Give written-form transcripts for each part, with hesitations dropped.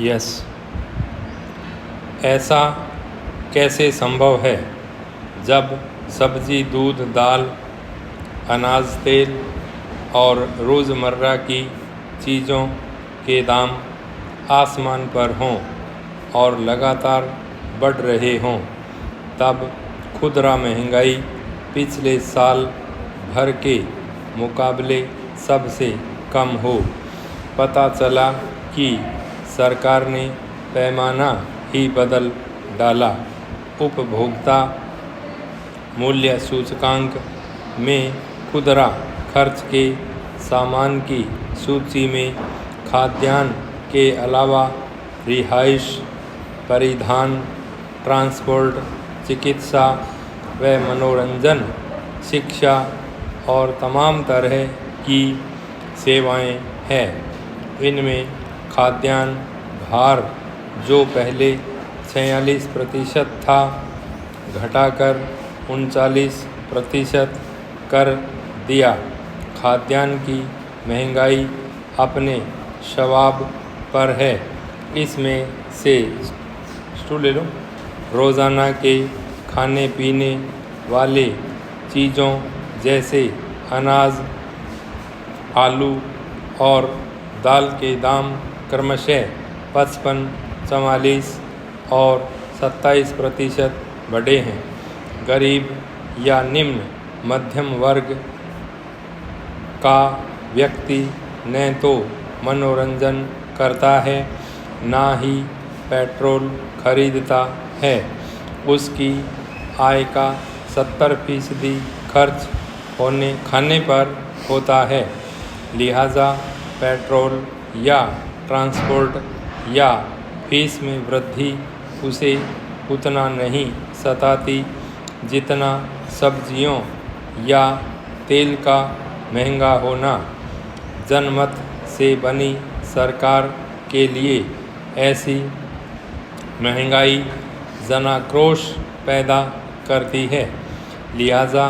Yes. ऐसा कैसे संभव है जब सब्जी, दूध, दाल, अनाज, तेल और रोज़मर्रा की चीज़ों के दाम आसमान पर हों और लगातार बढ़ रहे हों, तब खुदरा महंगाई पिछले साल भर के मुकाबले सबसे कम हो। पता चला कि सरकार ने पैमाना ही बदल डाला। उपभोक्ता मूल्य सूचकांक में खुदरा खर्च के सामान की सूची में खाद्यान्न के अलावा रिहाइश, परिधान, ट्रांसपोर्ट, चिकित्सा व मनोरंजन, शिक्षा और तमाम तरह की सेवाएं हैं। इनमें खाद्यान्न भार, जो पहले 46% था, घटाकर 39% कर दिया। खाद्यान्न की महंगाई अपने शवाब पर है। इसमें से ले लो, रोज़ाना के खाने पीने वाले चीज़ों जैसे अनाज, आलू और दाल के दाम क्रमशः 55, 44 और 27% बढ़े हैं। गरीब या निम्न मध्यम वर्ग का व्यक्ति न तो मनोरंजन करता है, ना ही पेट्रोल खरीदता है। उसकी आय का 70% खर्च खाने पर होता है। लिहाजा पेट्रोल या ट्रांसपोर्ट या फीस में वृद्धि उसे उतना नहीं सताती जितना सब्जियों या तेल का महंगा होना। जनमत से बनी सरकार के लिए ऐसी महंगाई जनाक्रोश पैदा करती है। लिहाजा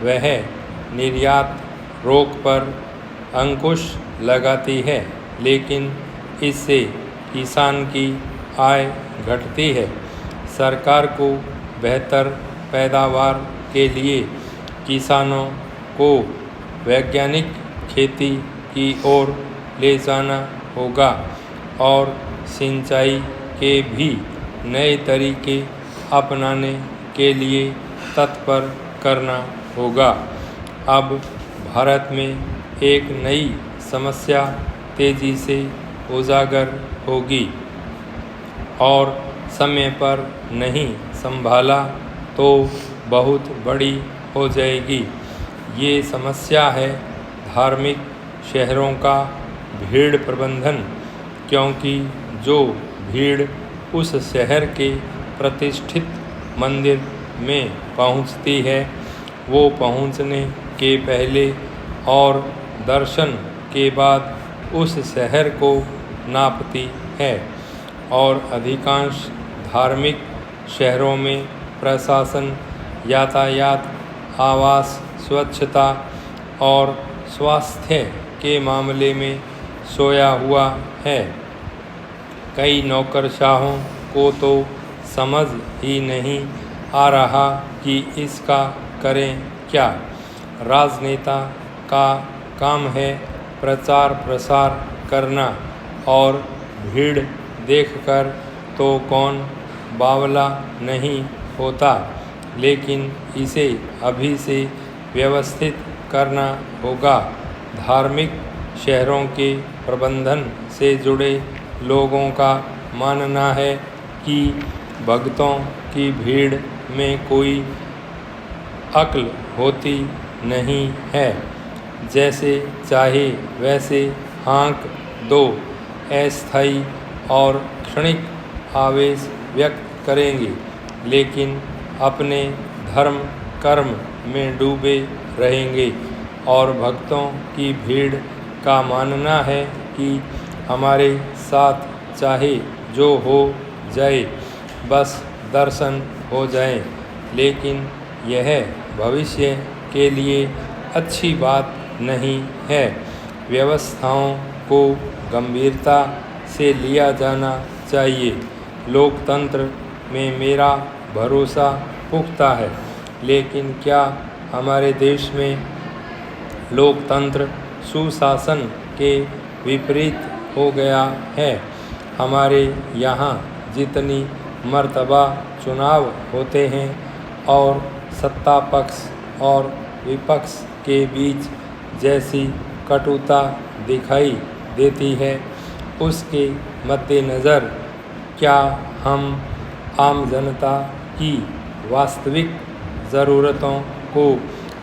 वह निर्यात रोक पर अंकुश लगाती है, लेकिन इससे किसान की आय घटती है। सरकार को बेहतर पैदावार के लिए किसानों को वैज्ञानिक खेती की ओर ले जाना होगा और सिंचाई के भी नए तरीके अपनाने के लिए तत्पर करना होगा। अब भारत में एक नई समस्या तेजी से उजागर होगी और समय पर नहीं संभाला तो बहुत बड़ी हो जाएगी। ये समस्या है धार्मिक शहरों का भीड़ प्रबंधन, क्योंकि जो भीड़ उस शहर के प्रतिष्ठित मंदिर में पहुंचती है, वो पहुंचने के पहले और दर्शन के बाद उस शहर को नापती है। और अधिकांश धार्मिक शहरों में प्रशासन यातायात, आवास, स्वच्छता और स्वास्थ्य के मामले में सोया हुआ है। कई नौकरशाहों को तो समझ ही नहीं आ रहा कि इसका करें क्या। राजनेता का काम है प्रचार प्रसार करना, और भीड़ देखकर तो कौन बावला नहीं होता, लेकिन इसे अभी से व्यवस्थित करना होगा। धार्मिक शहरों के प्रबंधन से जुड़े लोगों का मानना है कि भक्तों की भीड़ में कोई अक्ल होती नहीं है। जैसे चाहे वैसे हाँक दो, अस्थायी और क्षणिक आवेश व्यक्त करेंगे, लेकिन अपने धर्म कर्म में डूबे रहेंगे। और भक्तों की भीड़ का मानना है कि हमारे साथ चाहे जो हो जाए, बस दर्शन हो जाए। लेकिन यह भविष्य के लिए अच्छी बात नहीं है। व्यवस्थाओं को गंभीरता से लिया जाना चाहिए। लोकतंत्र में मेरा भरोसा पुख्ता है, लेकिन क्या हमारे देश में लोकतंत्र सुशासन के विपरीत हो गया है? हमारे यहाँ जितनी मर्तबा चुनाव होते हैं और सत्ता पक्ष और विपक्ष के बीच जैसी कटुता दिखाई देती है, उसके मद्देनज़र क्या हम आम जनता की वास्तविक ज़रूरतों को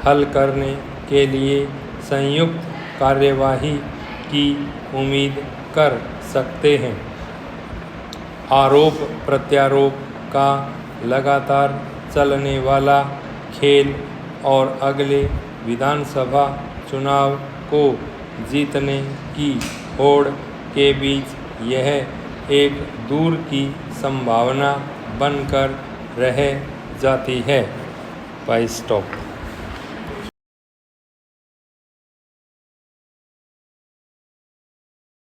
हल करने के लिए संयुक्त कार्यवाही की उम्मीद कर सकते हैं? आरोप प्रत्यारोप का लगातार चलने वाला खेल और अगले विधानसभा चुनाव को जीतने की होड़ के बीच यह एक दूर की संभावना बनकर रह जाती है। स्टॉप।